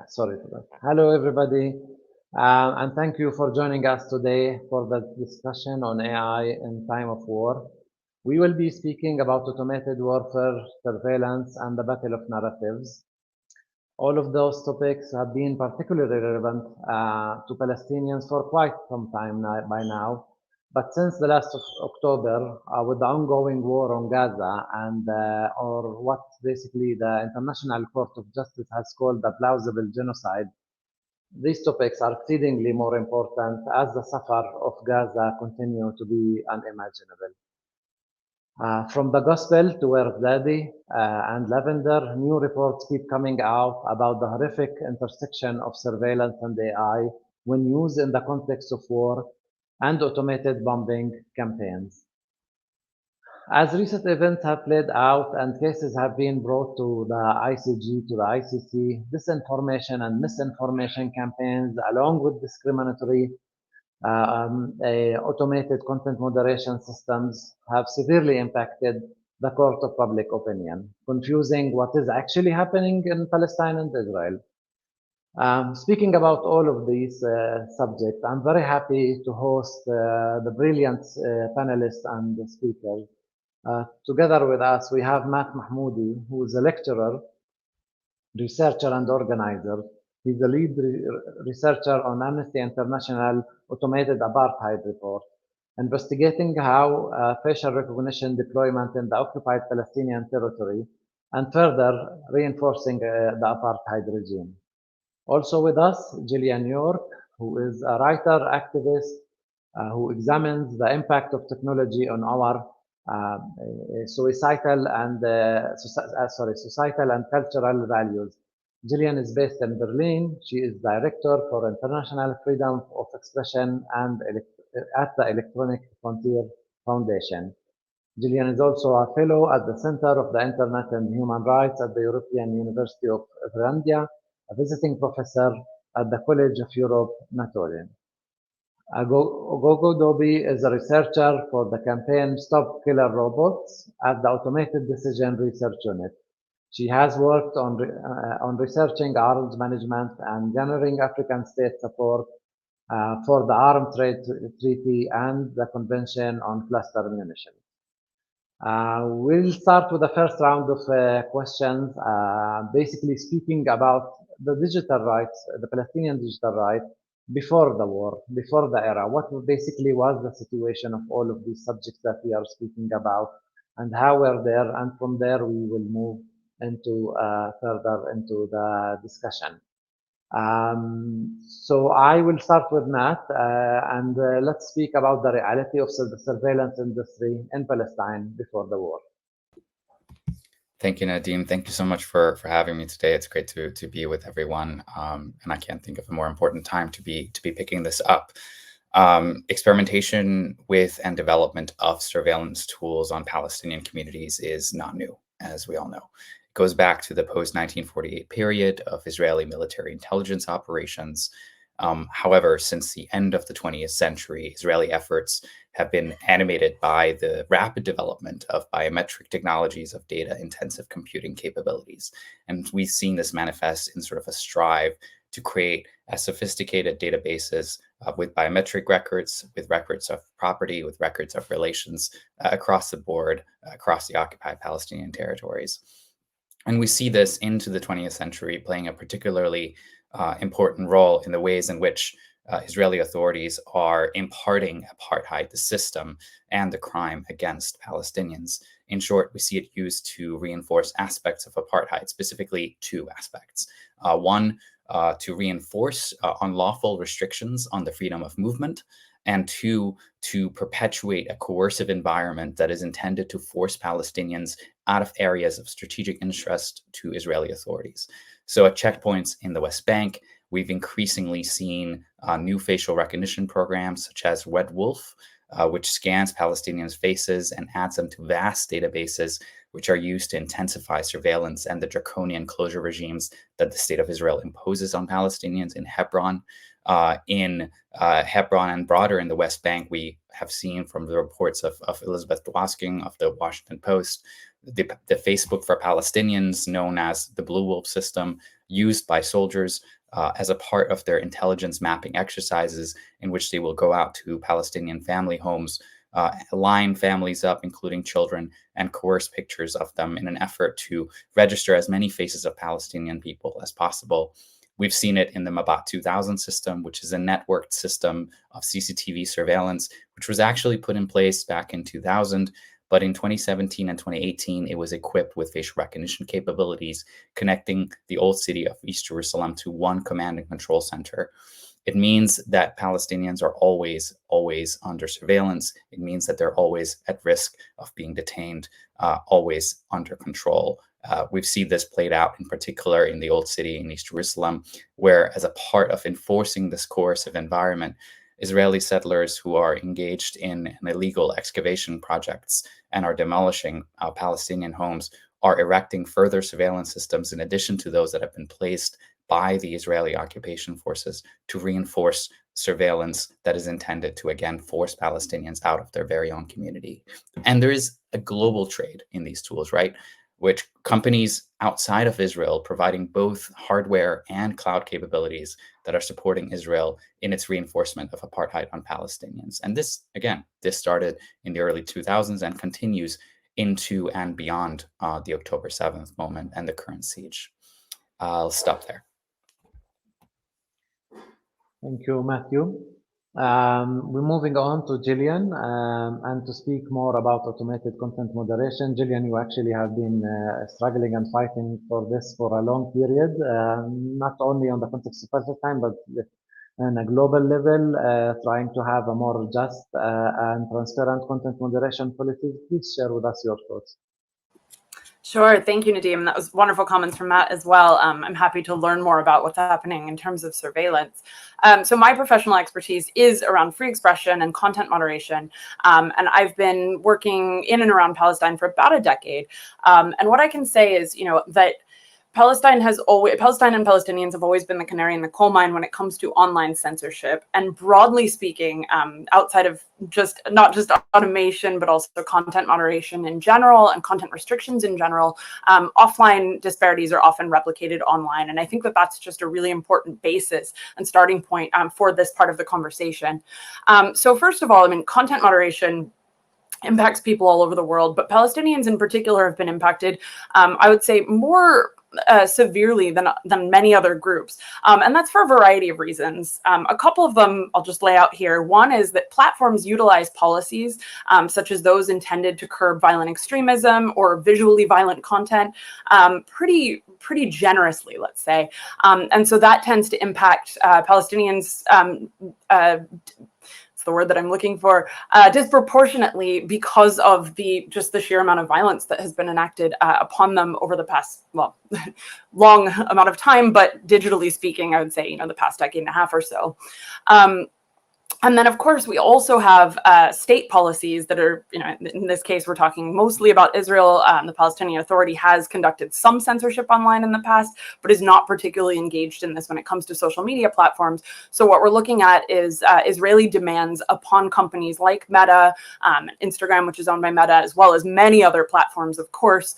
Sorry for that. Hello, everybody, and thank you for joining us today for the discussion on AI in time of war. We will be speaking about automated warfare, surveillance, and the battle of narratives. All of those topics have been particularly relevant to Palestinians for quite some time by now. But since the last of October, with the ongoing war on Gaza and or what basically the International Court of Justice has called the plausible genocide, these topics are exceedingly more important as the suffer of Gaza continue to be unimaginable. From the Gospel to Word Daddy and Lavender, new reports keep coming out about the horrific intersection of surveillance and AI when used in the context of war and automated bombing campaigns. As recent events have played out and cases have been brought to the ICG, to the ICC, disinformation and misinformation campaigns, along with discriminatory automated content moderation systems, have severely impacted the court of public opinion, confusing what is actually happening in Palestine and Israel. Speaking about all of these subjects, I'm very happy to host the brilliant panelists and speakers. Together with us, we have Matt Mahmoudi, who is a lecturer, researcher, and organizer. He's the lead researcher on Amnesty International Automated Apartheid Report, investigating how facial recognition deployment in the occupied Palestinian territory and further reinforcing the apartheid regime. Also with us, Gillian York, who is a writer, activist, who examines the impact of technology on our societal and cultural values. Gillian is based in Berlin. She is director for International Freedom of Expression and at the Electronic Frontier Foundation. Gillian is also a fellow at the Center of the Internet and Human Rights at the European University of Finlandia, a visiting professor at the College of Europe, Natolia. Gogo Dobi is a researcher for the campaign Stop Killer Robots at the Automated Decision Research Unit. She has worked on researching arms management and garnering African state support for the Arms Trade Treaty and the Convention on Cluster Munitions. We'll start with the first round of questions, basically speaking about the digital rights, the Palestinian digital rights before the war, before the era. What basically was the situation of all of these subjects that we are speaking about and how we're there, and from there we will move into further into the discussion. So I will start with Matt and let's speak about the reality of the surveillance industry in Palestine before the war. Thank you, Nadim. Thank you so much for having me today. It's great to be with everyone, and I can't think of a more important time to be picking this up. Experimentation with and development of surveillance tools on Palestinian communities is not new, as we all know. It goes back to the post-1948 period of Israeli military intelligence operations. However, since the end of the 20th century, Israeli efforts have been animated by the rapid development of biometric technologies of data-intensive computing capabilities. And we've seen this manifest in sort of a strive to create as sophisticated databases with biometric records, with records of property, with records of relations across the board, across the occupied Palestinian territories. And we see this into the 20th century playing a particularly important role in the ways in which Israeli authorities are imparting apartheid, the system, and the crime against Palestinians. In short, we see it used to reinforce aspects of apartheid, specifically two aspects. One, to reinforce unlawful restrictions on the freedom of movement, and two, to perpetuate a coercive environment that is intended to force Palestinians out of areas of strategic interest to Israeli authorities. So at checkpoints in the West Bank, we've increasingly seen new facial recognition programs such as Red Wolf, which scans Palestinians' faces and adds them to vast databases, which are used to intensify surveillance and the draconian closure regimes that the state of Israel imposes on Palestinians in Hebron. In Hebron and broader in the West Bank, we have seen from the reports of Elizabeth Dwosking of the Washington Post, the Facebook for Palestinians, known as the Blue Wolf system, used by soldiers as a part of their intelligence mapping exercises, in which they will go out to Palestinian family homes, line families up, including children, and coerce pictures of them in an effort to register as many faces of Palestinian people as possible. We've seen it in the Mabat 2000 system, which is a networked system of CCTV surveillance, which was actually put in place back in 2000. But in 2017 and 2018, it was equipped with facial recognition capabilities, connecting the old city of East Jerusalem to one command and control center. It means that Palestinians are always under surveillance. It means that they're always at risk of being detained, always under control. We've seen this played out in particular in the old city in East Jerusalem, where as a part of enforcing this coercive environment, Israeli settlers who are engaged in illegal excavation projects and are demolishing Palestinian homes are erecting further surveillance systems in addition to those that have been placed by the Israeli occupation forces to reinforce surveillance that is intended to, again, force Palestinians out of their very own community. And there is a global trade in these tools, right? Which companies outside of Israel providing both hardware and cloud capabilities that are supporting Israel in its reinforcement of apartheid on Palestinians. And this, again, this started in the early 2000s and continues into and beyond the October 7th moment and the current siege. I'll stop there. Thank you, Matthew. We're moving on to Gillian and to speak more about automated content moderation. Gillian, you actually have been struggling and fighting for this for a long period, not only on the context of Palestine, but on a global level, trying to have a more just and transparent content moderation policy. Please share with us your thoughts. Sure. Thank you, Nadim. That was wonderful comments from Matt as well. I'm happy to learn more about what's happening in terms of surveillance. So my professional expertise is around free expression and content moderation. And I've been working in and around Palestine for about a decade. And what I can say is, that Palestine and Palestinians have always been the canary in the coal mine when it comes to online censorship. And broadly speaking, outside of not just automation, but also content moderation in general and content restrictions in general, offline disparities are often replicated online. And I think that that's just a really important basis and starting point for this part of the conversation. So first of all, content moderation impacts people all over the world, but Palestinians in particular have been impacted, I would say, more severely than many other groups. And that's for a variety of reasons. A couple of them I'll just lay out here. One is that platforms utilize policies such as those intended to curb violent extremism or visually violent content pretty generously, let's say. And so that tends to impact Palestinians the word that I'm looking for, disproportionately because of the sheer amount of violence that has been enacted upon them over the past, long amount of time, but digitally speaking, I would say, the past decade and a half or so. And then, of course, we also have state policies that are, in this case, we're talking mostly about Israel. The Palestinian Authority has conducted some censorship online in the past, but is not particularly engaged in this when it comes to social media platforms. So what we're looking at is Israeli demands upon companies like Meta, Instagram, which is owned by Meta, as well as many other platforms, of course,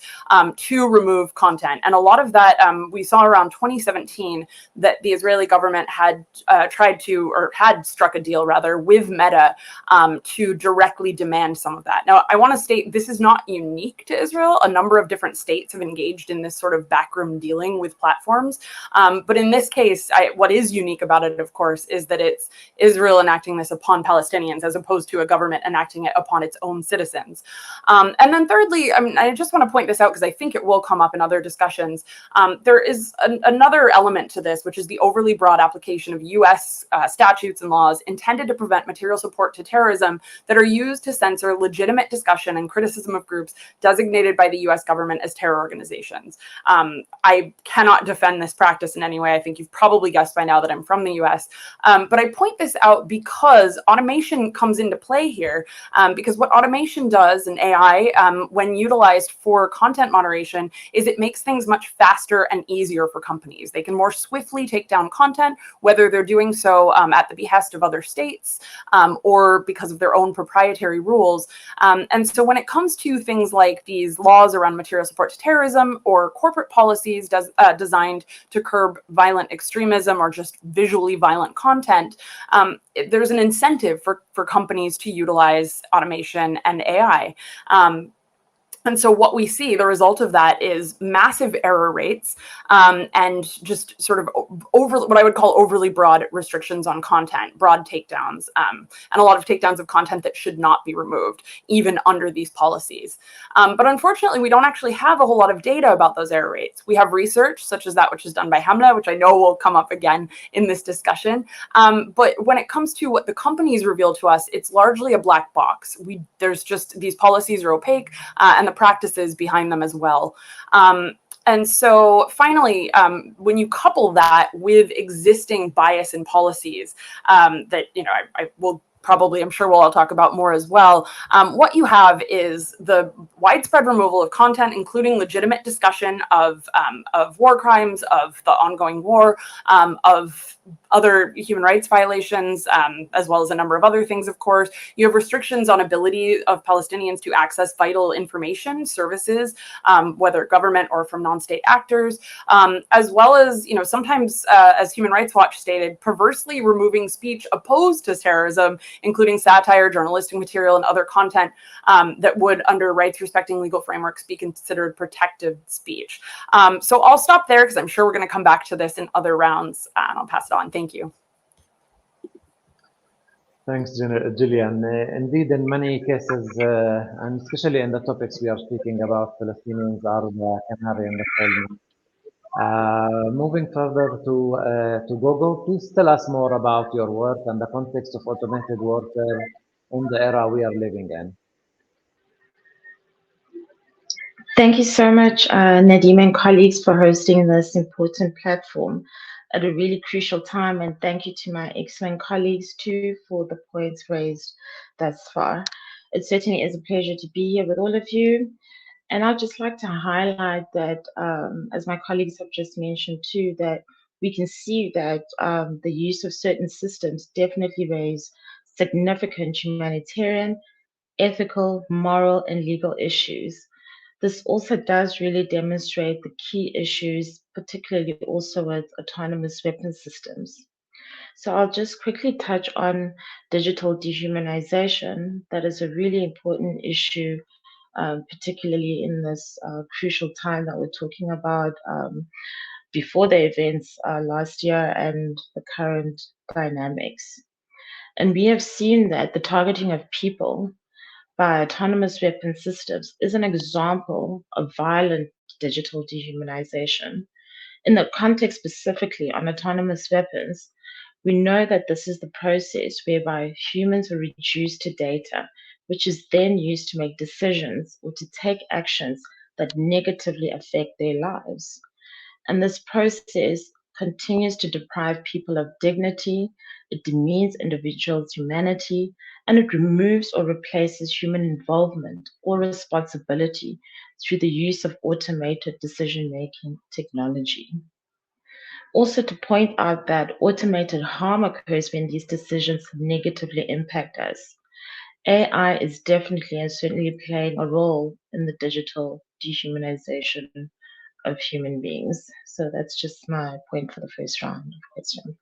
to remove content. And a lot of that we saw around 2017 that the Israeli government had had struck a deal with Meta to directly demand some of that. Now, I want to state this is not unique to Israel. A number of different states have engaged in this sort of backroom dealing with platforms. But in this case, what is unique about it, of course, is that it's Israel enacting this upon Palestinians as opposed to a government enacting it upon its own citizens. And then thirdly, I just want to point this out because I think it will come up in other discussions. There is another element to this, which is the overly broad application of U.S. statutes and laws intended to prevent material support to terrorism that are used to censor legitimate discussion and criticism of groups designated by the U.S. government as terror organizations. I cannot defend this practice in any way. I think you've probably guessed by now that I'm from the U.S. But I point this out because automation comes into play here, because what automation does in AI, when utilized for content moderation, is it makes things much faster and easier for companies. They can more swiftly take down content, whether they're doing so at the behest of other states states or because of their own proprietary rules. And so when it comes to things like these laws around material support to terrorism or corporate policies designed to curb violent extremism or just visually violent content, there's an incentive for companies to utilize automation and AI. And so what we see, the result of that is massive error rates and just sort of what I would call overly broad restrictions on content, broad takedowns, and a lot of takedowns of content that should not be removed, even under these policies. But unfortunately, we don't actually have a whole lot of data about those error rates. We have research, such as that which is done by Hamla, which I know will come up again in this discussion. But when it comes to what the companies reveal to us, it's largely a black box. There's just, these policies are opaque, and the practices behind them as well. And so finally, when you couple that with existing bias in policies that, I will probably, I'm sure we'll all talk about more as well, what you have is the widespread removal of content, including legitimate discussion of war crimes, of the ongoing war, of other human rights violations, as well as a number of other things, of course. You have restrictions on ability of Palestinians to access vital information, services, whether government or from non-state actors, as well as, sometimes, as Human Rights Watch stated, perversely removing speech opposed to terrorism, including satire, journalistic material, and other content that would, under rights-respecting legal frameworks, be considered protected speech. So I'll stop there because I'm sure we're going to come back to this in other rounds, and I'll pass it on. Thank you. Thanks, Gillian. Indeed, in many cases, and especially in the topics we are speaking about, Palestinians are the canary in the coal mine. Moving further to Google, please tell us more about your work and the context of automated warfare in the era we are living in. Thank you so much, Nadim and colleagues, for hosting this important platform at a really crucial time. And thank you to my excellent colleagues too for the points raised thus far. It certainly is a pleasure to be here with all of you. And I'd just like to highlight that, as my colleagues have just mentioned too, that we can see that the use of certain systems definitely raise significant humanitarian, ethical, moral, and legal issues. This also does really demonstrate the key issues, particularly also with autonomous weapon systems. So I'll just quickly touch on digital dehumanization. That is a really important issue, particularly in this crucial time that we're talking about before the events last year and the current dynamics. And we have seen that the targeting of people by autonomous weapon systems is an example of violent digital dehumanization. In the context specifically on autonomous weapons, we know that this is the process whereby humans are reduced to data, which is then used to make decisions or to take actions that negatively affect their lives. And this process continues to deprive people of dignity, it demeans individuals' humanity, and it removes or replaces human involvement or responsibility through the use of automated decision-making technology. Also to point out that automated harm occurs when these decisions negatively impact us. AI is definitely and certainly playing a role in the digital dehumanization of human beings. So that's just my point for the first round of questions.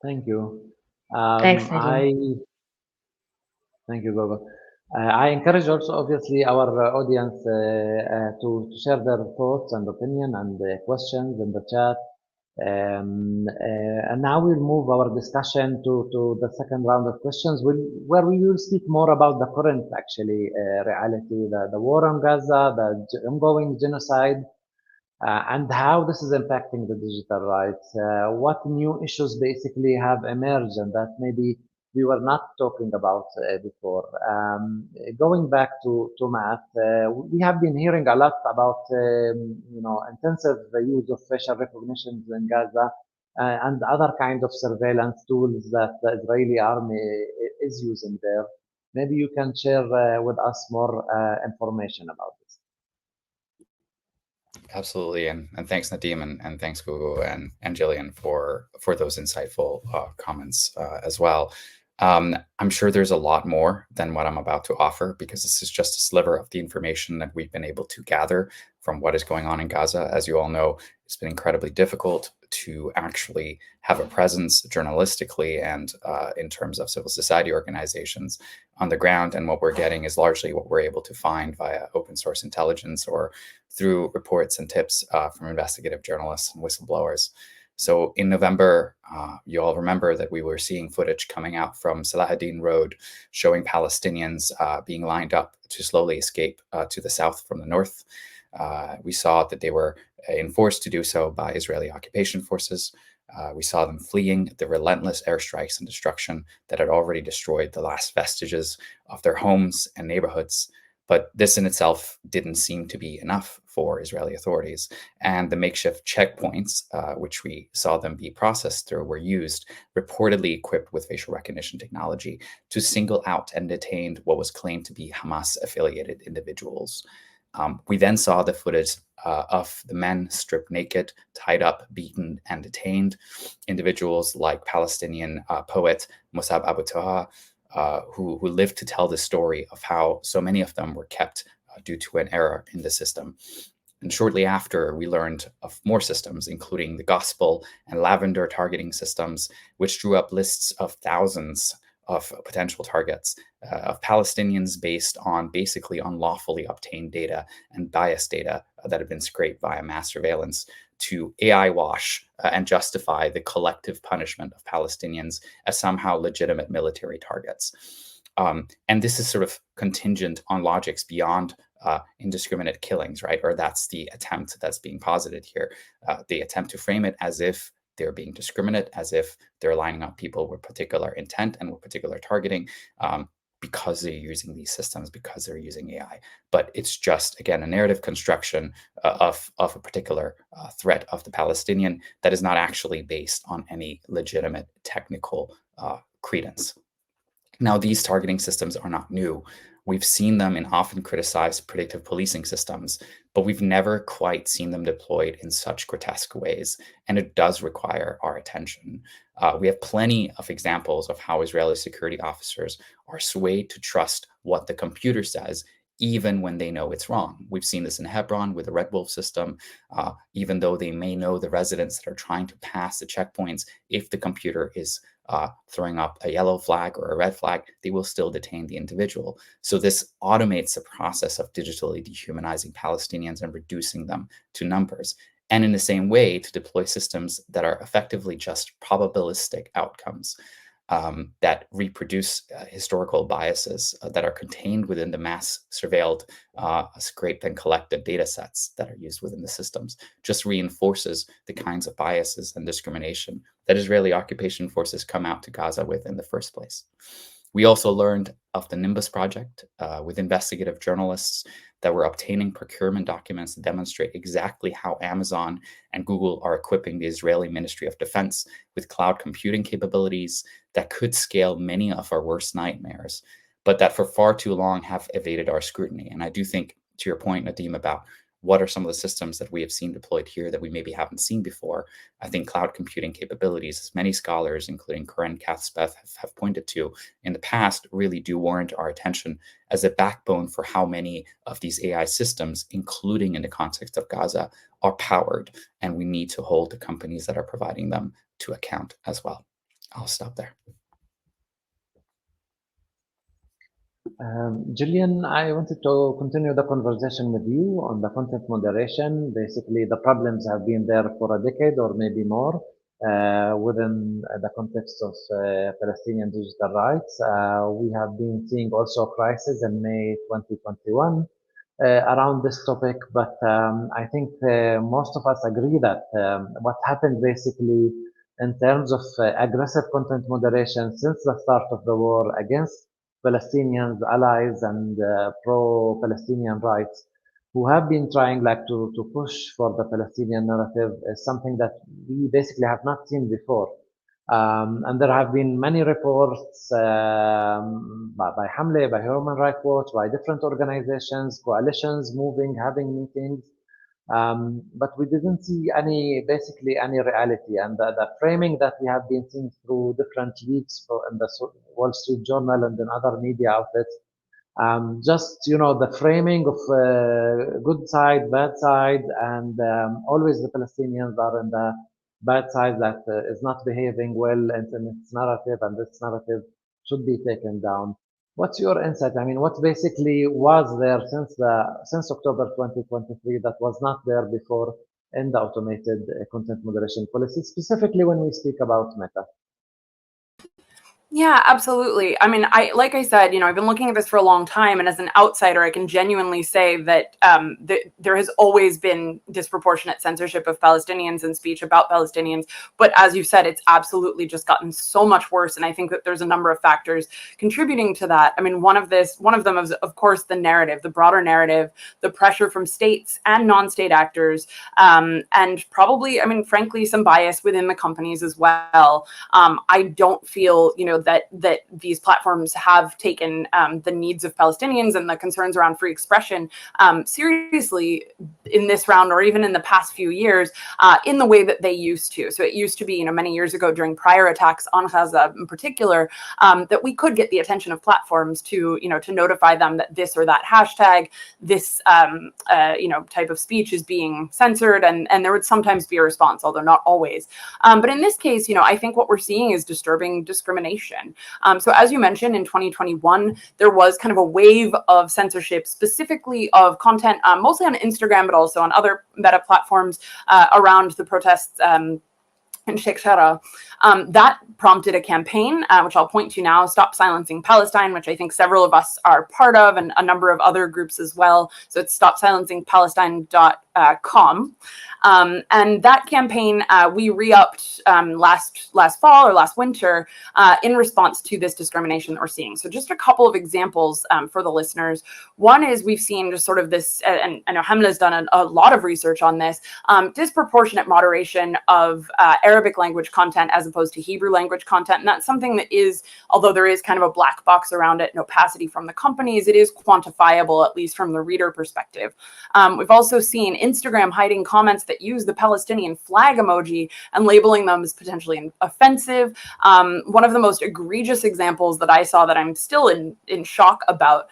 Thank you. Thanks, Nadim. Thank you, Gogo. I encourage also, obviously, our audience to share their thoughts and opinion and questions in the chat. And now we'll move our discussion to the second round of questions, where we will speak more about the current, actually, reality, the war on Gaza, the ongoing genocide, and how this is impacting the digital rights. What new issues basically have emerged and that maybe we were not talking about before. Going back to Matt, we have been hearing a lot about intensive use of facial recognition in Gaza and other kind of surveillance tools that the Israeli army is using there. Maybe you can share with us more information about this. Absolutely, and thanks Nadim, and thanks Gugu and Jillian for those insightful comments as well. I'm sure there's a lot more than what I'm about to offer, because this is just a sliver of the information that we've been able to gather from what is going on in Gaza. As you all know, it's been incredibly difficult to actually have a presence journalistically and in terms of civil society organizations on the ground. And what we're getting is largely what we're able to find via open source intelligence or through reports and tips from investigative journalists and whistleblowers. So in November, you all remember that we were seeing footage coming out from Salahuddin Road showing Palestinians being lined up to slowly escape to the south from the north. We saw that they were enforced to do so by Israeli occupation forces. We saw them fleeing the relentless airstrikes and destruction that had already destroyed the last vestiges of their homes and neighborhoods. But this in itself didn't seem to be enough for Israeli authorities. And the makeshift checkpoints, which we saw them be processed through, were used, reportedly equipped with facial recognition technology, to single out and detain what was claimed to be Hamas-affiliated individuals. We then saw the footage of the men stripped naked, tied up, beaten, and detained. Individuals like Palestinian poet Musab Abu Taha, who lived to tell the story of how so many of them were kept due to an error in the system. And shortly after, we learned of more systems, including the gospel and lavender targeting systems, which drew up lists of thousands of potential targets of Palestinians based on basically unlawfully obtained data and biased data that had been scraped via mass surveillance to AI wash and justify the collective punishment of Palestinians as somehow legitimate military targets. And this is sort of contingent on logics beyond indiscriminate killings, right? Or that's the attempt that's being posited here. The attempt to frame it as if they're being discriminate, as if they're lining up people with particular intent and with particular targeting because they're using these systems, because they're using AI. But it's just, again, a narrative construction of a particular threat of the Palestinian that is not actually based on any legitimate technical credence. Now, these targeting systems are not new. We've seen them in often criticized predictive policing systems, but we've never quite seen them deployed in such grotesque ways, and it does require our attention. We have plenty of examples of how Israeli security officers are swayed to trust what the computer says, even when they know it's wrong. We've seen this in Hebron with the Red Wolf system. Even though they may know the residents that are trying to pass the checkpoints, if the computer is throwing up a yellow flag or a red flag, they will still detain the individual. So this automates the process of digitally dehumanizing Palestinians and reducing them to numbers. And in the same way, to deploy systems that are effectively just probabilistic outcomes that reproduce historical biases that are contained within the mass surveilled, scraped and collected data sets that are used within the systems, just reinforces the kinds of biases and discrimination that Israeli occupation forces come out to Gaza with in the first place. We also learned of the Nimbus project with investigative journalists that were obtaining procurement documents that demonstrate exactly how Amazon and Google are equipping the Israeli Ministry of Defense with cloud computing capabilities that could scale many of our worst nightmares, but that for far too long have evaded our scrutiny. And I do think, to your point, Nadim, about what are some of the systems that we have seen deployed here that we maybe haven't seen before, I think cloud computing capabilities, as many scholars, including Karen Katzbeth, have pointed to in the past, really do warrant our attention as a backbone for how many of these AI systems, including in the context of Gaza, are powered. And we need to hold the companies that are providing them to account as well. I'll stop there. Jillian, I wanted to continue the conversation with you on the content moderation. Basically, the problems have been there for a decade or maybe more within the context of Palestinian digital rights. We have been seeing also a crisis in May 2021 around this topic, but I think most of us agree that what happened basically in terms of aggressive content moderation since the start of the war against Palestinians, allies, and pro-Palestinian rights who have been trying to push for the Palestinian narrative is something that we basically have not seen before. And there have been many reports by Hamle, by Human Rights Watch, by different organizations, coalitions moving, having meetings but we didn't see basically any reality. And the framing that we have been seeing through different leaks in the Wall Street Journal and in other media outlets, just, the framing of good side, bad side, and always the Palestinians are in the bad side that is not behaving well in its narrative, and this narrative should be taken down. What's your insight? I mean, what basically was there since October 2023 that was not there before in the automated content moderation policy, specifically when we speak about Meta? Yeah, absolutely. I mean, like I said, I've been looking at this for a long time, and as an outsider, I can genuinely say that there has always been disproportionate censorship of Palestinians and speech about Palestinians. But as you said, it's absolutely just gotten so much worse, and I think that there's a number of factors contributing to that. I mean, one of them is, of course, the narrative, the broader narrative, the pressure from states and non-state actors, and probably, I mean, frankly, some bias within the companies as well. I don't feel, that these platforms have taken the needs of Palestinians and the concerns around free expression seriously in this round, or even in the past few years, in the way that they used to. So it used to be, many years ago, during prior attacks on Gaza in particular, that we could get the attention of platforms to notify them that this or that hashtag, this type of speech is being censored, and there would sometimes be a response, although not always. But in this case, I think what we're seeing is disturbing discrimination. So as you mentioned, in 2021, there was kind of a wave of censorship, specifically of content, mostly on Instagram, but also on other meta platforms around the protests in Sheikh Jarrah. That prompted a campaign, which I'll point to now, Stop Silencing Palestine, which I think several of us are part of, and a number of other groups as well. So it's stopsilencingpalestine.com. And that campaign we re-upped last fall or last winter in response to this discrimination that we're seeing. So just a couple of examples for the listeners. One is we've seen just sort of this, and I know Hamla's done a lot of research on this, disproportionate moderation of Arabic language content as opposed to Hebrew language content. And that's something that is, although there is kind of a black box around it and opacity from the companies, it is quantifiable, at least from the reader perspective. We've also seen Instagram hiding comments that use the Palestinian flag emoji and labeling them as potentially offensive. One of the most egregious examples that I saw that I'm still in shock about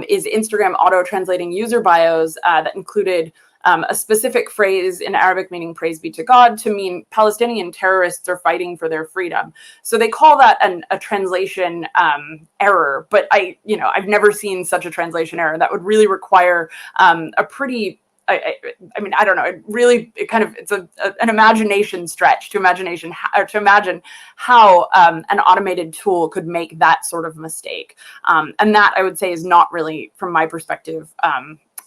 is Instagram auto-translating user bios that included a specific phrase in Arabic meaning praise be to God to mean Palestinian terrorists are fighting for their freedom. So they call that a translation error, but I've never seen such a translation error. That would really require a pretty, I mean, I don't know. It's an imagination stretch to imagine how an automated tool could make that sort of mistake. And that, I would say, is not really, from my perspective,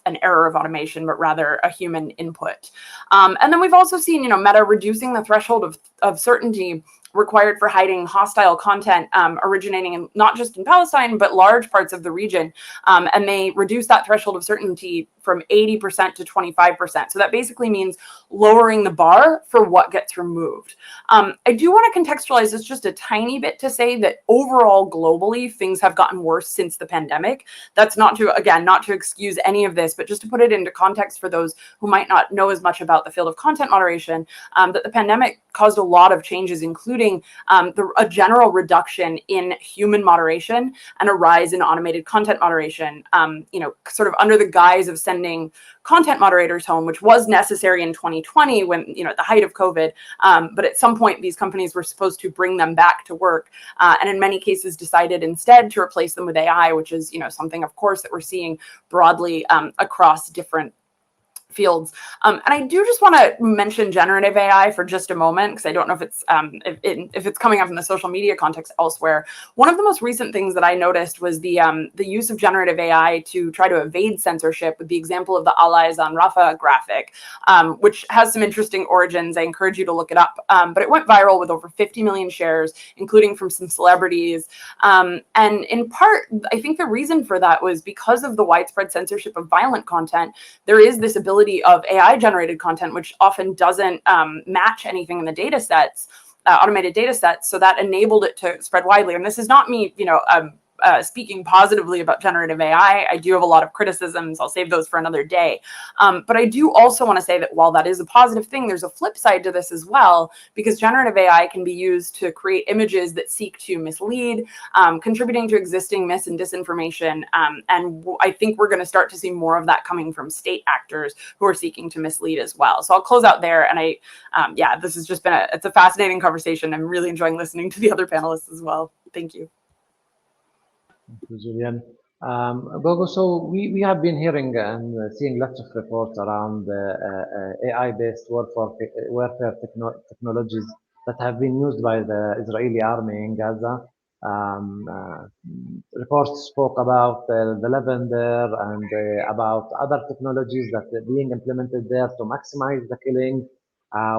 an error of automation, but rather a human input. And then we've also seen, Meta reducing the threshold of certainty required for hiding hostile content originating not just in Palestine, but large parts of the region. And they reduced that threshold of certainty from 80% to 25%. So that basically means lowering the bar for what gets removed. I do want to contextualize this just a tiny bit to say that overall, globally, things have gotten worse since the pandemic. That's not to excuse any of this, but just to put it into context for those who might not know as much about the field of content moderation, that the pandemic caused a lot of changes, including a general reduction in human moderation and a rise in automated content moderation, sort of under the guise of sending content moderators home, which was necessary in 2020 when, at the height of COVID. But at some point, these companies were supposed to bring them back to work. And in many cases decided instead to replace them with AI, which is, something, of course, that we're seeing broadly across different fields. And I do just want to mention generative AI for just a moment, because I don't know if it's if it's coming up in the social media context elsewhere. One of the most recent things that I noticed was the use of generative AI to try to evade censorship, with the example of the Allies on Rafah graphic, which has some interesting origins. I encourage you to look it up. But it went viral with over 50 million shares, including from some celebrities. And in part, I think the reason for that was because of the widespread censorship of violent content. There is this ability of AI generated content, which often doesn't match anything in the data sets, automated data sets. So that enabled it to spread widely. And this is not me, speaking positively about generative AI. I do have a lot of criticisms. I'll save those for another day. But I do also want to say that while that is a positive thing, there's a flip side to this as well, because generative AI can be used to create images that seek to mislead, contributing to existing mis and disinformation. And I think we're going to start to see more of that coming from state actors who are seeking to mislead as well. So I'll close out there. And yeah, this has just been it's a fascinating conversation. I'm really enjoying listening to the other panelists as well. Thank you. Thank you, Julian. Gogo, so we have been hearing and seeing lots of reports around AI-based warfare technologies that have been used by the Israeli army in Gaza. Reports spoke about the lavender and about other technologies that are being implemented there to maximize the killing.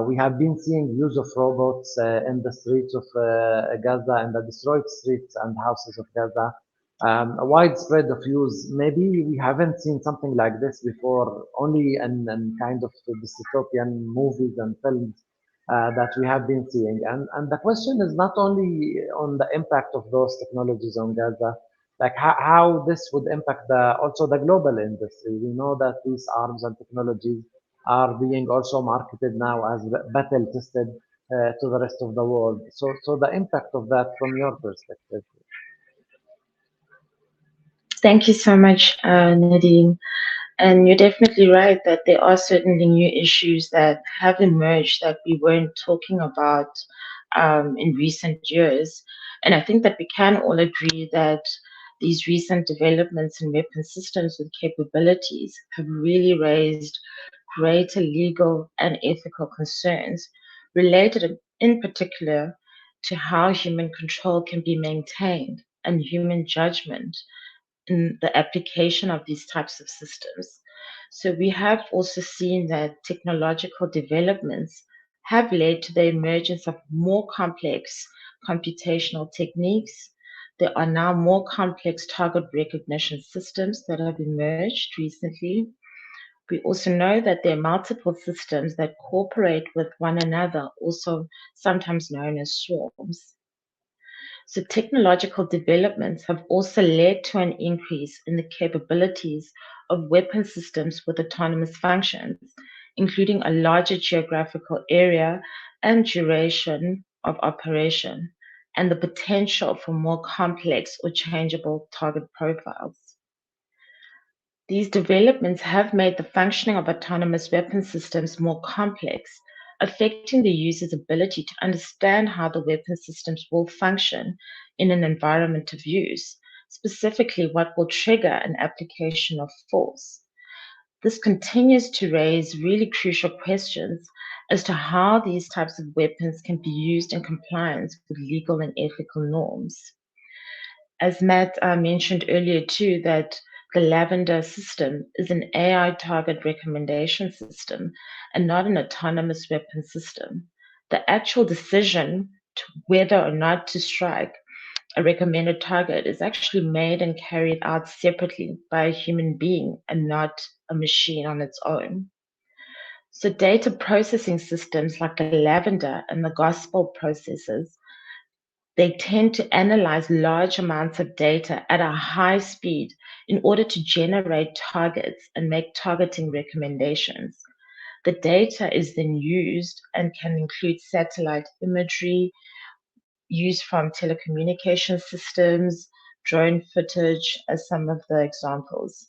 We have been seeing use of robots in the streets of Gaza and the destroyed streets and houses of Gaza. A widespread of use. Maybe we haven't seen something like this before, only in kind of dystopian movies and films that we have been seeing. And the question is not only on the impact of those technologies on Gaza, like how this would impact also the global industry. We know that these arms and technologies are being also marketed now as battle tested to the rest of the world. So the impact of that from your perspective. Thank you so much, Nadine. And you're definitely right that there are certainly new issues that have emerged that we weren't talking about in recent years. And I think that we can all agree that these recent developments in weapon systems with capabilities have really raised greater legal and ethical concerns related in particular to how human control can be maintained and human judgment in the application of these types of systems. So we have also seen that technological developments have led to the emergence of more complex computational techniques. There are now more complex target recognition systems that have emerged recently. We also know that there are multiple systems that cooperate with one another, also sometimes known as swarms. So technological developments have also led to an increase in the capabilities of weapon systems with autonomous functions, including a larger geographical area and duration of operation, and the potential for more complex or changeable target profiles. These developments have made the functioning of autonomous weapon systems more complex, affecting the user's ability to understand how the weapon systems will function in an environment of use, specifically what will trigger an application of force. This continues to raise really crucial questions as to how these types of weapons can be used in compliance with legal and ethical norms. As Matt mentioned earlier too, that the Lavender system is an AI target recommendation system and not an autonomous weapon system. The actual decision to whether or not to strike a recommended target is actually made and carried out separately by a human being and not a machine on its own. So data processing systems like the Lavender and the Gospel processors, they tend to analyze large amounts of data at a high speed in order to generate targets and make targeting recommendations. The data is then used and can include satellite imagery, used from telecommunication systems, drone footage, as some of the examples.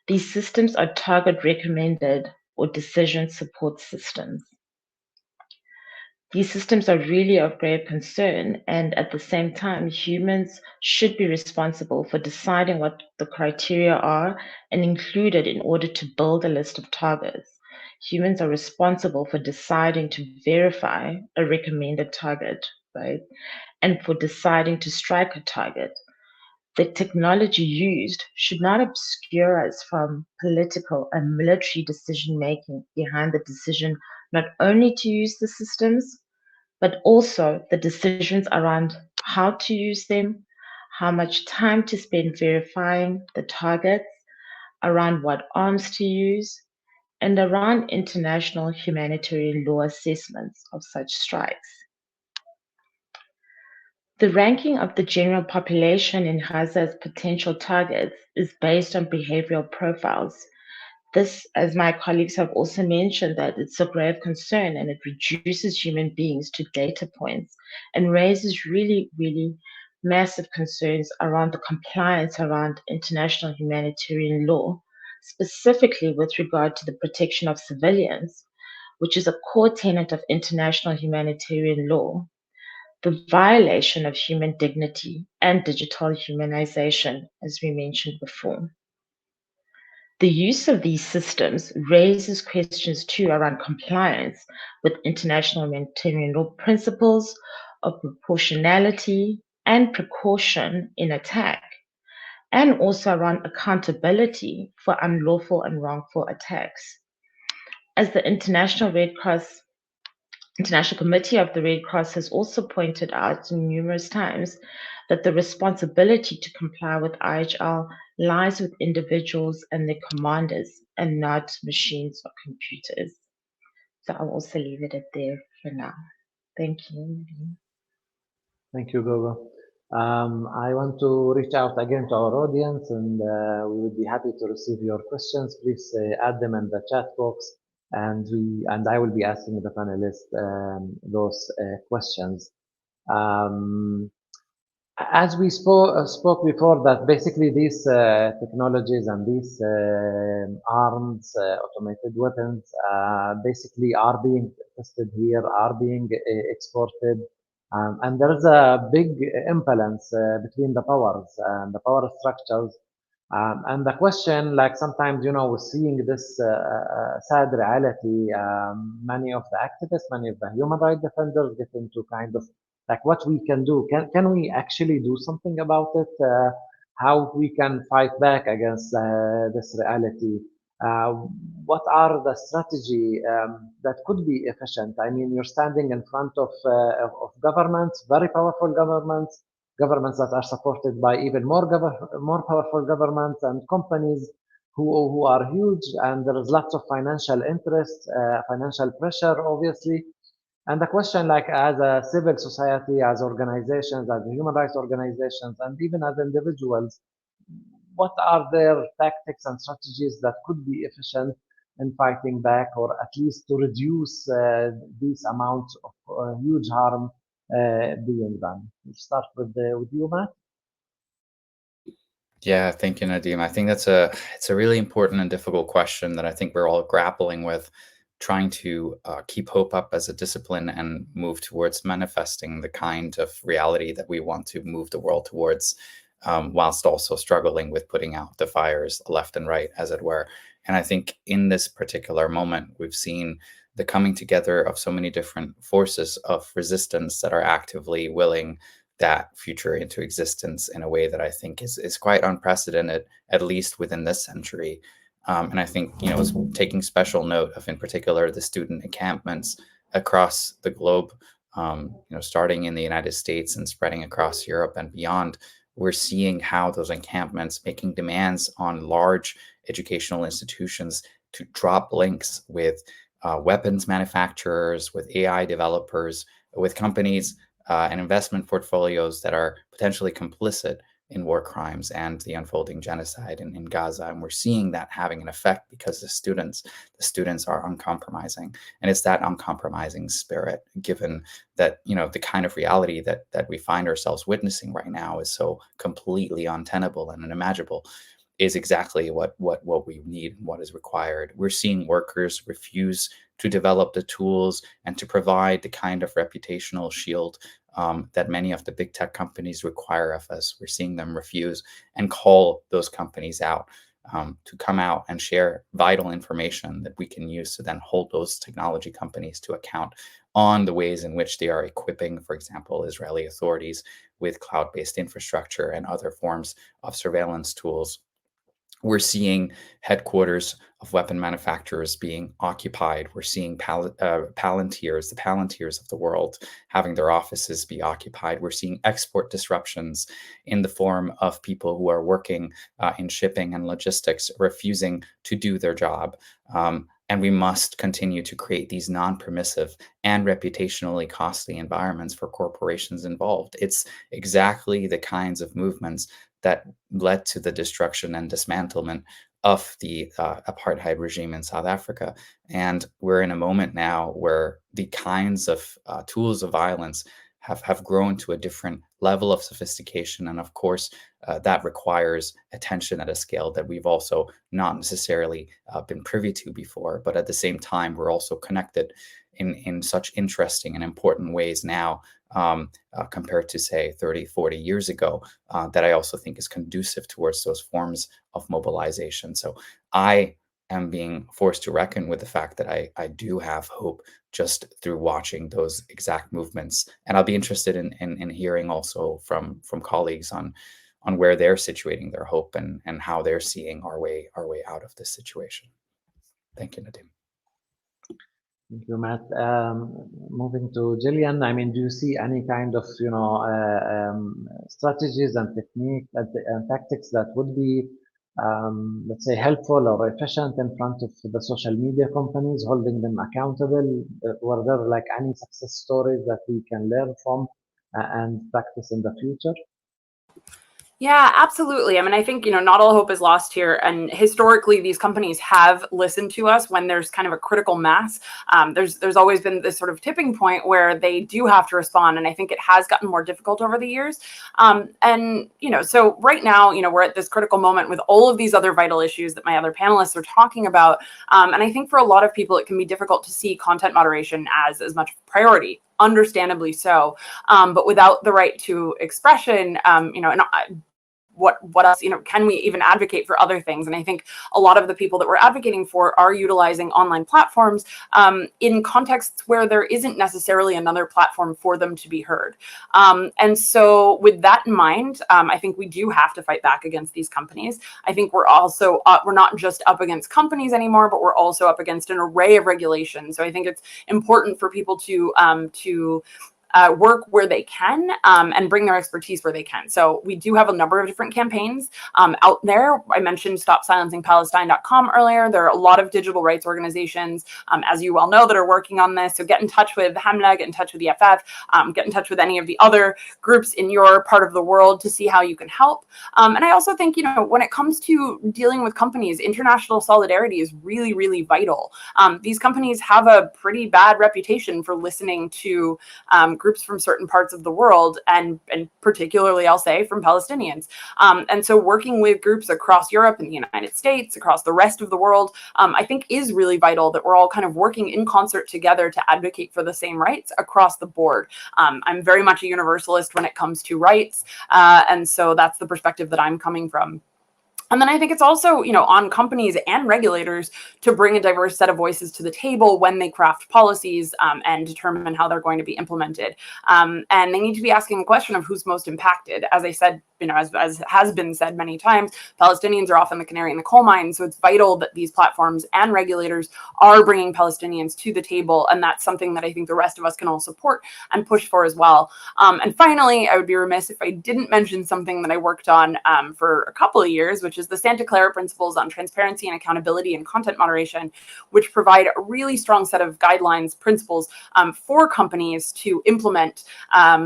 These systems are target recommended or decision support systems. These systems are really of great concern, and at the same time, humans should be responsible for deciding what the criteria are and included in order to build a list of targets. Humans are responsible for deciding to verify a recommended target, right? And for deciding to strike a target. The technology used should not obscure us from political and military decision making behind the decision not only to use the systems, but also the decisions around how to use them, how much time to spend verifying the targets, around what arms to use, and around international humanitarian law assessments of such strikes. The ranking of the general population in Gaza as potential targets is based on behavioral profiles. This, as my colleagues have also mentioned, that it's a grave concern and it reduces human beings to data points and raises really, really massive concerns around the compliance around international humanitarian law, specifically with regard to the protection of civilians, which is a core tenet of international humanitarian law, the violation of human dignity and digital humanization, as we mentioned before. The use of these systems raises questions too around compliance with international humanitarian law principles of proportionality and precaution in attack, and also around accountability for unlawful and wrongful attacks. As the International Committee of the Red Cross has also pointed out numerous times that the responsibility to comply with IHL lies with individuals and their commanders and not machines or computers. So I'll also leave it at there for now. Thank you. Thank you, Gogo. I want to reach out again to our audience, and we would be happy to receive your questions. Please add them in the chat box, and I will be asking the panelists those questions. As we spoke before, that basically these technologies and these arms, automated weapons, basically are being tested here, are being exported. And there is a big imbalance between the powers and the power structures. And the question, like sometimes, we're seeing this sad reality. Many of the activists, many of the human rights defenders get into kind of like what we can do. Can we actually do something about it? How we can fight back against this reality? What are the strategy that could be efficient? I mean, you're standing in front of governments, very powerful governments that are supported by even more powerful governments and companies who are huge, and there is lots of financial interest, financial pressure, obviously. And the question, like as a civil society, as organizations, as human rights organizations, and even as individuals, what are their tactics and strategies that could be efficient in fighting back, or at least to reduce these amounts of huge harm being done? We'll start with you, Matt. Yeah, thank you, Nadim. I think it's a really important and difficult question that I think we're all grappling with, trying to keep hope up as a discipline and move towards manifesting the kind of reality that we want to move the world towards, whilst also struggling with putting out the fires left and right, as it were. And I think in this particular moment, we've seen the coming together of so many different forces of resistance that are actively willing that future into existence in a way that I think is quite unprecedented, at least within this century. And I think, it's taking special note of, in particular, the student encampments across the globe, starting in the United States and spreading across Europe and beyond. We're seeing how those encampments making demands on large educational institutions to drop links with weapons manufacturers, with AI developers, with companies and investment portfolios that are potentially complicit in war crimes and the unfolding genocide in Gaza. And we're seeing that having an effect because the students are uncompromising. And it's that uncompromising spirit, given that, the kind of reality that we find ourselves witnessing right now is so completely untenable and unimaginable, is exactly what we need and what is required. We're seeing workers refuse to develop the tools and to provide the kind of reputational shield that many of the big tech companies require of us. We're seeing them refuse and call those companies out to come out and share vital information that we can use to then hold those technology companies to account on the ways in which they are equipping, for example, Israeli authorities with cloud-based infrastructure and other forms of surveillance tools. We're seeing headquarters of weapon manufacturers being occupied. We're seeing Palantirs, the Palantirs of the world, having their offices be occupied. We're seeing export disruptions in the form of people who are working in shipping and logistics, refusing to do their job. And we must continue to create these non-permissive and reputationally costly environments for corporations involved. It's exactly the kinds of movements that led to the destruction and dismantlement of the apartheid regime in South Africa. And we're in a moment now where the kinds of tools of violence have grown to a different level of sophistication. And of course, that requires attention at a scale that we've also not necessarily been privy to before. But at the same time, we're also connected in such interesting and important ways now compared to, say, 30, 40 years ago, that I also think is conducive towards those forms of mobilization. So I am being forced to reckon with the fact that I do have hope just through watching those exact movements. And I'll be interested in hearing also from colleagues on where they're situating their hope and how they're seeing our way out of this situation. Thank you, Nadim. Thank you, Matt. Moving to Gillian, I mean, do you see any kind of, strategies and technique and tactics that would be, let's say, helpful or efficient in front of the social media companies, holding them accountable? Were there like any success stories that we can learn from and practice in the future? Yeah, absolutely. I mean, I think, not all hope is lost here. And historically, these companies have listened to us when there's kind of a critical mass. There's always been this sort of tipping point where they do have to respond. And I think it has gotten more difficult over the years. So right now, we're at this critical moment with all of these other vital issues that my other panelists are talking about. And I think for a lot of people, it can be difficult to see content moderation as much priority. Understandably so, but without the right to expression, what else, can we even advocate for other things? And I think a lot of the people that we're advocating for are utilizing online platforms in contexts where there isn't necessarily another platform for them to be heard. And so with that in mind, I think we do have to fight back against these companies. I think we're also, we're not just up against companies anymore, but we're also up against an array of regulations. So I think it's important for people to work where they can and bring their expertise where they can. So we do have a number of different campaigns out there. I mentioned StopSilencingPalestine.com earlier. There are a lot of digital rights organizations, as you well know, that are working on this. So get in touch with Hamla, get in touch with the EFF, get in touch with any of the other groups in your part of the world to see how you can help. And I also think, when it comes to dealing with companies, international solidarity is really, really vital. These companies have a pretty bad reputation for listening to groups from certain parts of the world, and particularly, I'll say, from Palestinians. And so working with groups across Europe and the United States, across the rest of the world, I think is really vital that we're all kind of working in concert together to advocate for the same rights across the board. I'm very much a universalist when it comes to rights. And so that's the perspective that I'm coming from. And then I think it's also, on companies and regulators to bring a diverse set of voices to the table when they craft policies and determine how they're going to be implemented. And they need to be asking the question of who's most impacted. As I said, as has been said many times, Palestinians are often the canary in the coal mine. So it's vital that these platforms and regulators are bringing Palestinians to the table. And that's something that I think the rest of us can all support and push for as well. And finally, I would be remiss if I didn't mention something that I worked on for a couple of years, which is the Santa Clara Principles on Transparency and Accountability and Content Moderation, which provide a really strong set of guidelines, principles for companies to implement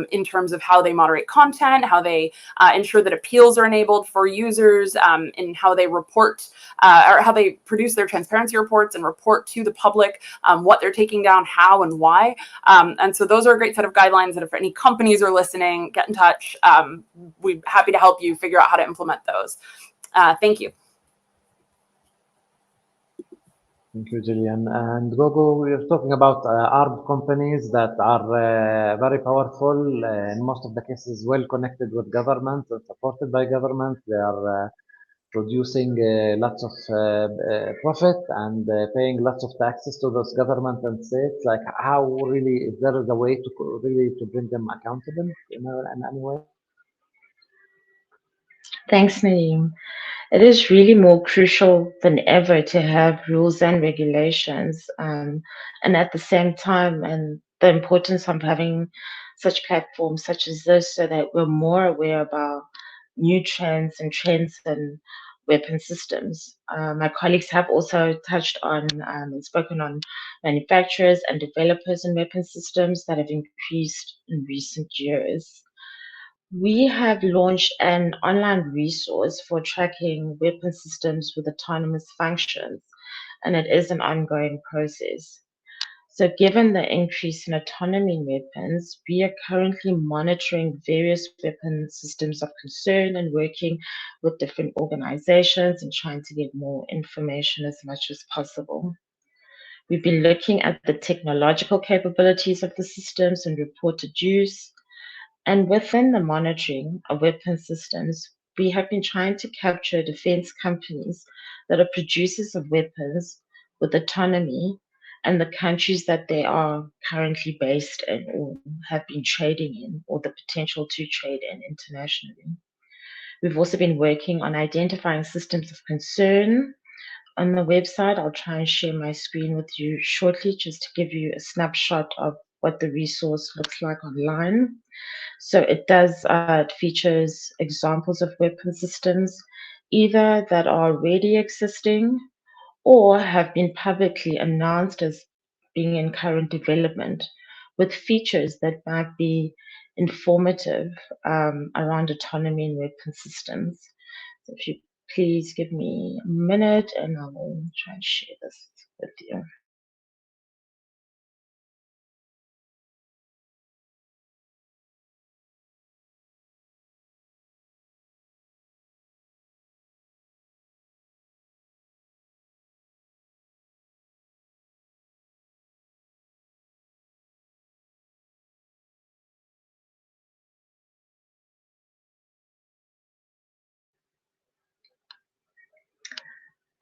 in terms of how they moderate content, how they ensure that appeals are enabled for users, in how they report or how they produce their transparency reports and report to the public what they're taking down, how and why. And so those are a great set of guidelines that if any companies are listening, get in touch. We're happy to help you figure out how to implement those. Thank you. Thank you, Gillian. And Gogo, we're talking about armed companies that are very powerful, in most of the cases well connected with government and supported by government. They are producing lots of profit and paying lots of taxes to those government and states. Like, how really, is there a way to really to bring them accountable in any way? Thanks, Nadim. It is really more crucial than ever to have rules and regulations, and at the same time, and the importance of having such platforms such as this so that we're more aware about new trends and weapon systems. My colleagues have also touched on and spoken on manufacturers and developers in weapon systems that have increased in recent years. We have launched an online resource for tracking weapon systems with autonomous functions, and it is an ongoing process. So given the increase in autonomy in weapons, we are currently monitoring various weapon systems of concern and working with different organizations and trying to get more information as much as possible. We've been looking at the technological capabilities of the systems and reported use. And within the monitoring of weapon systems, we have been trying to capture defense companies that are producers of weapons with autonomy and the countries that they are currently based in or have been trading in, or the potential to trade in internationally. We've also been working on identifying systems of concern on the website. I'll try and share my screen with you shortly just to give you a snapshot of what the resource looks like online. So it features examples of weapon systems, either that are already existing or have been publicly announced as being in current development, with features that might be informative around autonomy in weapon systems. So if you please give me a minute and I will try and share this with you.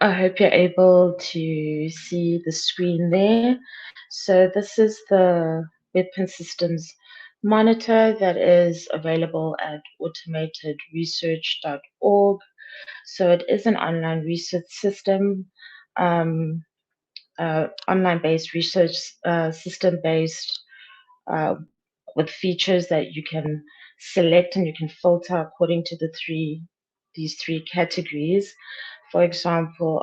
I hope you're able to see the screen there. So this is the weapon systems monitor that is available at automatedresearch.org. So it is an online research system, online-based research system-based with features that you can select and you can filter according to these three categories. For example,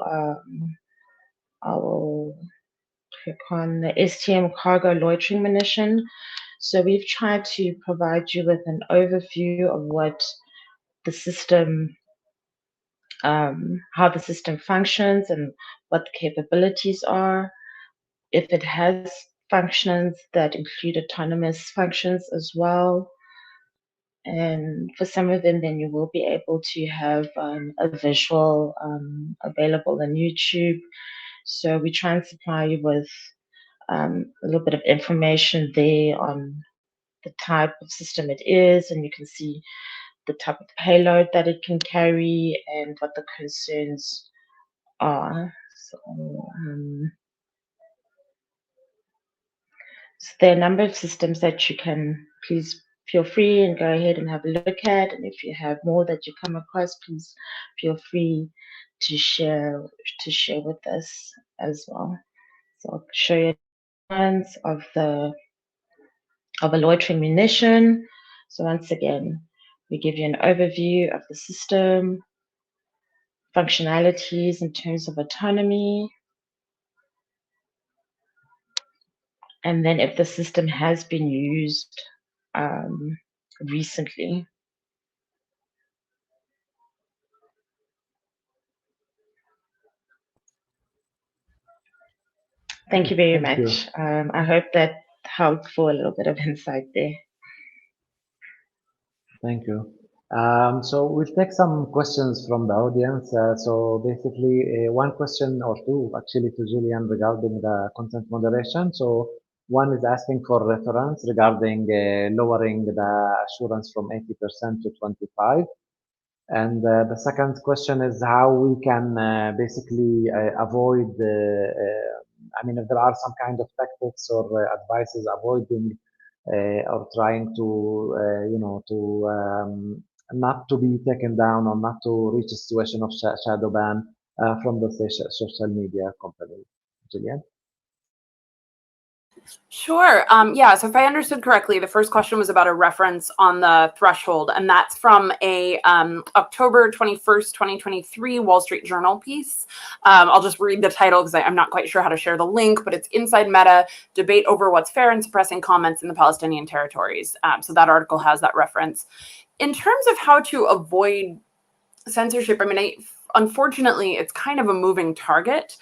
I will click on the STM cargo loitering munition. So we've tried to provide you with an overview of what the system, how the system functions and what the capabilities are. If it has functions that include autonomous functions as well. And for some of them, then you will be able to have a visual available on YouTube. So we try and supply you with a little bit of information there on the type of system it is, and you can see the type of payload that it can carry and what the concerns are. So there are a number of systems that you can please feel free and go ahead and have a look at. And if you have more that you come across, please feel free to share with us as well. So I'll show you ones of a loitering munition. So once again, we give you an overview of the system, functionalities in terms of autonomy, and then if the system has been used recently. Thank you very much. I hope that helped for a little bit of insight there. Thank you. So we'll take some questions from the audience. So basically, one question or two actually to Julian regarding the content moderation. So one is asking for reference regarding lowering the assurance from 80% to 25%. And the second question is how we can basically avoid, I mean, if there are some kind of tactics or advices avoiding or trying to, you know, to not to be taken down or not to reach a situation of shadow ban from the social media company. Julian? Sure. Yeah. So if I understood correctly, the first question was about a reference on the threshold, and that's from a October 21st, 2023 Wall Street Journal piece. I'll just read the title because I'm not quite sure how to share the link, but it's Inside Meta, Debate Over What's Fair in Suppressing Comments in the Palestinian Territories. So that article has that reference. In terms of how to avoid censorship, I mean, unfortunately, it's kind of a moving target.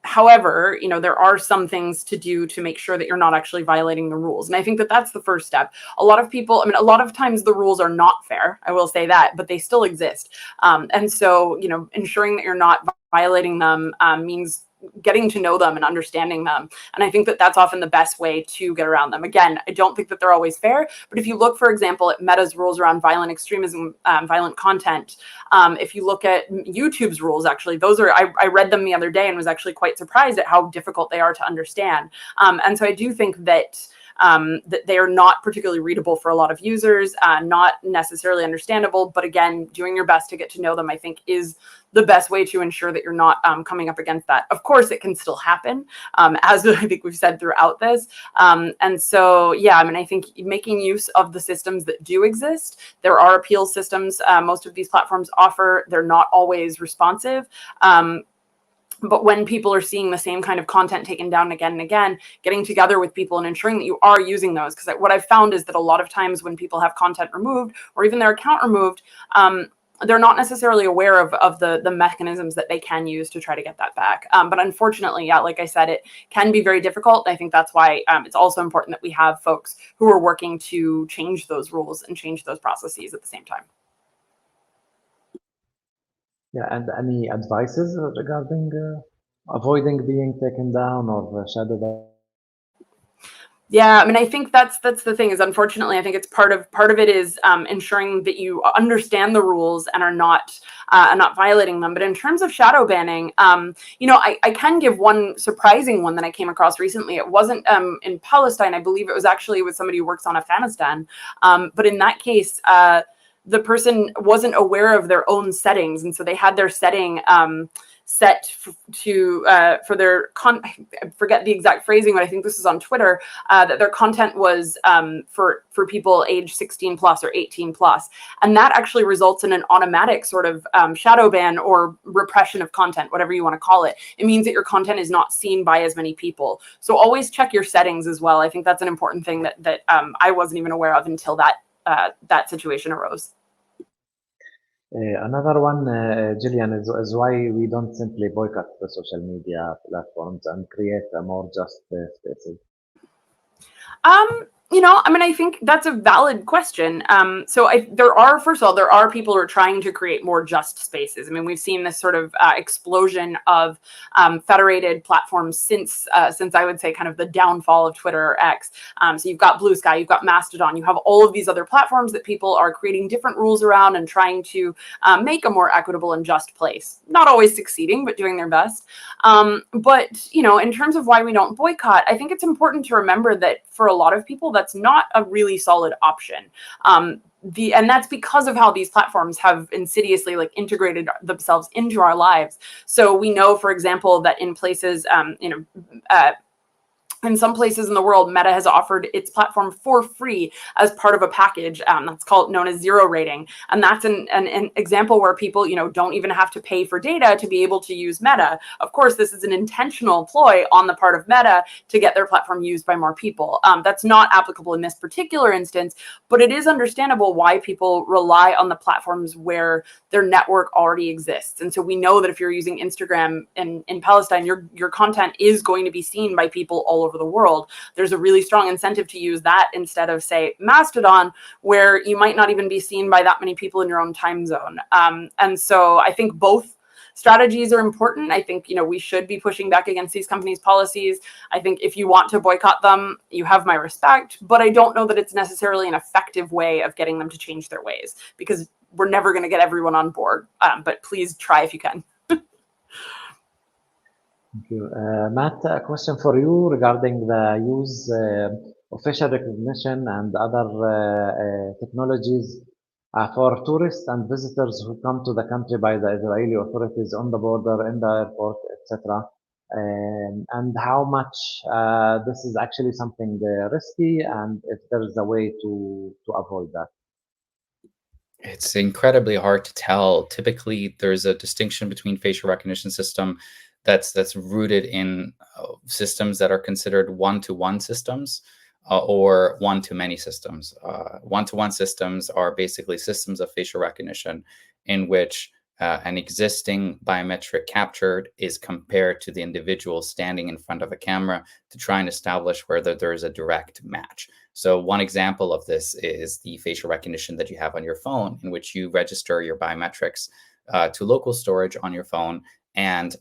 However, there are some things to do to make sure that you're not actually violating the rules. And I think that that's the first step. A lot of people, I mean, a lot of times the rules are not fair, I will say that, but they still exist. And so, ensuring that you're not violating them means getting to know them and understanding them. And I think that that's often the best way to get around them. Again, I don't think that they're always fair, but if you look, for example, at Meta's rules around violent extremism, violent content, if you look at YouTube's rules, actually, those are, I read them the other day and was actually quite surprised at how difficult they are to understand. And so I do think that that they are not particularly readable for a lot of users, not necessarily understandable, but again, doing your best to get to know them, I think, is the best way to ensure that you're not coming up against that. Of course, it can still happen, as I think we've said throughout this. And so, yeah, I mean, I think making use of the systems that do exist, there are appeal systems most of these platforms offer. They're not always responsive. But when people are seeing the same kind of content taken down again and again, getting together with people and ensuring that you are using those. Because what I've found is that a lot of times when people have content removed or even their account removed, they're not necessarily aware of the mechanisms that they can use to try to get that back. But unfortunately, yeah, like I said, it can be very difficult. I think that's why it's also important that we have folks who are working to change those rules and change those processes at the same time. Yeah, and any advices regarding avoiding being taken down or shadowed? Yeah, I mean, I think that's the thing is, unfortunately, I think it's part of it is ensuring that you understand the rules and are not violating them. But in terms of shadow banning, I can give one surprising one that I came across recently. It wasn't in Palestine. I believe it was actually with somebody who works on Afghanistan. But in that case, the person wasn't aware of their own settings, and so they had their setting set for their I forget the exact phrasing, but I think this is on Twitter, that their content was for people age 16 plus or 18 plus, and that actually results in an automatic sort of shadow ban or repression of content, whatever you want to call it. It means that your content is not seen by as many people. So always check your settings as well. I think that's an important thing that I wasn't even aware of until that situation arose. Another one, Gillian, is why we don't simply boycott the social media platforms and create a more just spaces. I mean, I think that's a valid question. So first of all, there are people who are trying to create more just spaces. I mean, we've seen this sort of explosion of federated platforms since I would say kind of the downfall of Twitter or X. So you've got Blue Sky, you've got Mastodon, you have all of these other platforms that people are creating different rules around and trying to make a more equitable and just place. Not always succeeding, but doing their best. But, in terms of why we don't boycott, I think it's important to remember that for a lot of people, that's not a really solid option. And that's because of how these platforms have insidiously integrated themselves into our lives. So we know, for example, that in places, in some places in the world, Meta has offered its platform for free as part of a package that's known as zero rating. And that's an example where people, don't even have to pay for data to be able to use Meta. Of course, this is an intentional ploy on the part of Meta to get their platform used by more people. That's not applicable in this particular instance, but it is understandable why people rely on the platforms where their network already exists. And so we know that if you're using Instagram in Palestine, your content is going to be seen by people all over the world. There's a really strong incentive to use that instead of, say, Mastodon, where you might not even be seen by that many people in your own time zone. And so I think both strategies are important. I think, we should be pushing back against these companies' policies. I think if you want to boycott them, you have my respect, but I don't know that it's necessarily an effective way of getting them to change their ways, because we're never going to get everyone on board. But please try if you can. Thank you. Matt, a question for you regarding the use of facial recognition and other technologies for tourists and visitors who come to the country by the Israeli authorities on the border, in the airport, etc. and how much this is actually something risky, and if there's a way to avoid that. It's incredibly hard to tell. Typically, there's a distinction between facial recognition system that's rooted in systems that are considered one-to-one systems or one-to-many systems. One-to-one systems are basically systems of facial recognition in which an existing biometric captured is compared to the individual standing in front of a camera to try and establish whether there is a direct match. So one example of this is the facial recognition that you have on your phone, in which you register your biometrics to local storage on your phone, and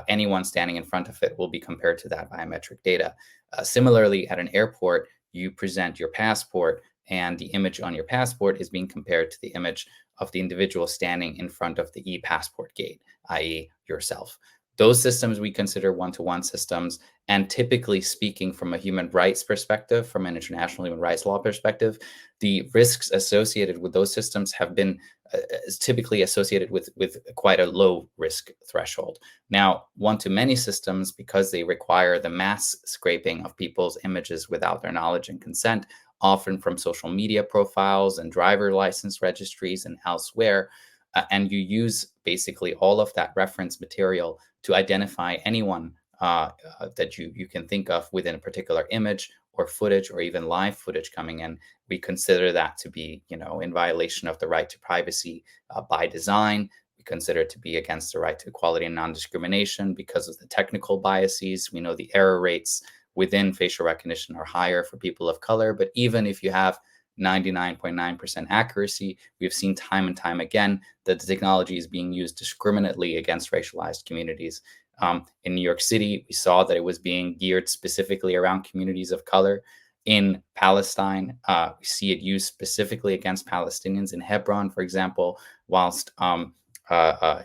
anyone standing in front of it will be compared to that biometric data. Similarly, at an airport, you present your passport, and the image on your passport is being compared to the image of the individual standing in front of the e-passport gate, i.e. yourself. Those systems we consider one-to-one systems, and typically speaking from a human rights perspective, from an international human rights law perspective, the risks associated with those systems have been typically associated with quite a low risk threshold. Now, one-to-many systems, because they require the mass scraping of people's images without their knowledge and consent, often from social media profiles and driver license registries and elsewhere, and you use basically all of that reference material to identify anyone that you can think of within a particular image or footage or even live footage coming in. We consider that to be, in violation of the right to privacy by design. We consider it to be against the right to equality and non-discrimination because of the technical biases. We know the error rates within facial recognition are higher for people of color, but even if you have 99.9% accuracy, we've seen time and time again that the technology is being used discriminately against racialized communities. In New York City, we saw that it was being geared specifically around communities of color. In Palestine, we see it used specifically against Palestinians in Hebron, for example, whilst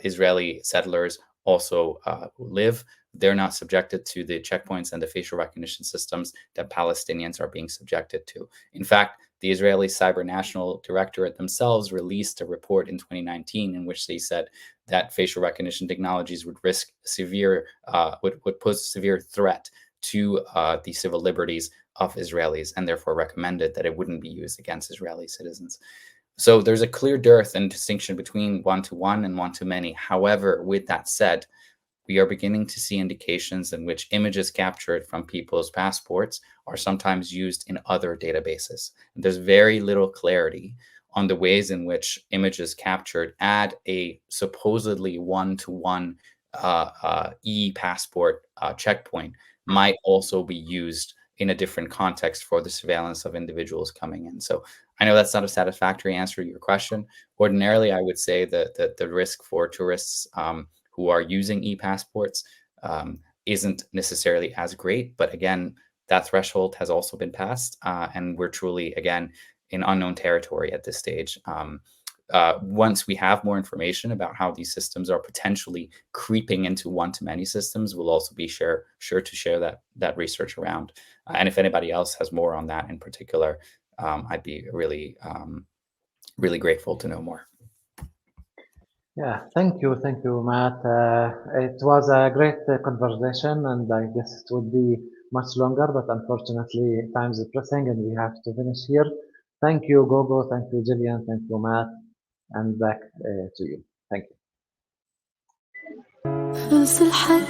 Israeli settlers also live. They're not subjected to the checkpoints and the facial recognition systems that Palestinians are being subjected to. In fact, the Israeli Cyber National Directorate themselves released a report in 2019 in which they said that facial recognition technologies would risk would pose a severe threat to the civil liberties of Israelis, and therefore recommended that it wouldn't be used against Israeli citizens. So there's a clear dearth and distinction between one-to-one and one-to-many. However, with that said, we are beginning to see indications in which images captured from people's passports are sometimes used in other databases. And there's very little clarity on the ways in which images captured at a supposedly one-to-one e-passport checkpoint might also be used in a different context for the surveillance of individuals coming in. So I know that's not a satisfactory answer to your question. Ordinarily, I would say that the risk for tourists who are using e-passports isn't necessarily as great. But again, that threshold has also been passed, and we're truly, again, in unknown territory at this stage. Once we have more information about how these systems are potentially creeping into one-to-many systems, we'll also be sure to share that research around. And if anybody else has more on that in particular, I'd be really grateful to know more. Yeah, thank you, Matt. It was a great conversation, and I guess it would be much longer, but unfortunately time is pressing and we have to finish here. Thank you, Gogo. Thank you, Jillian. Thank you, Matt. And back to you. Thank you.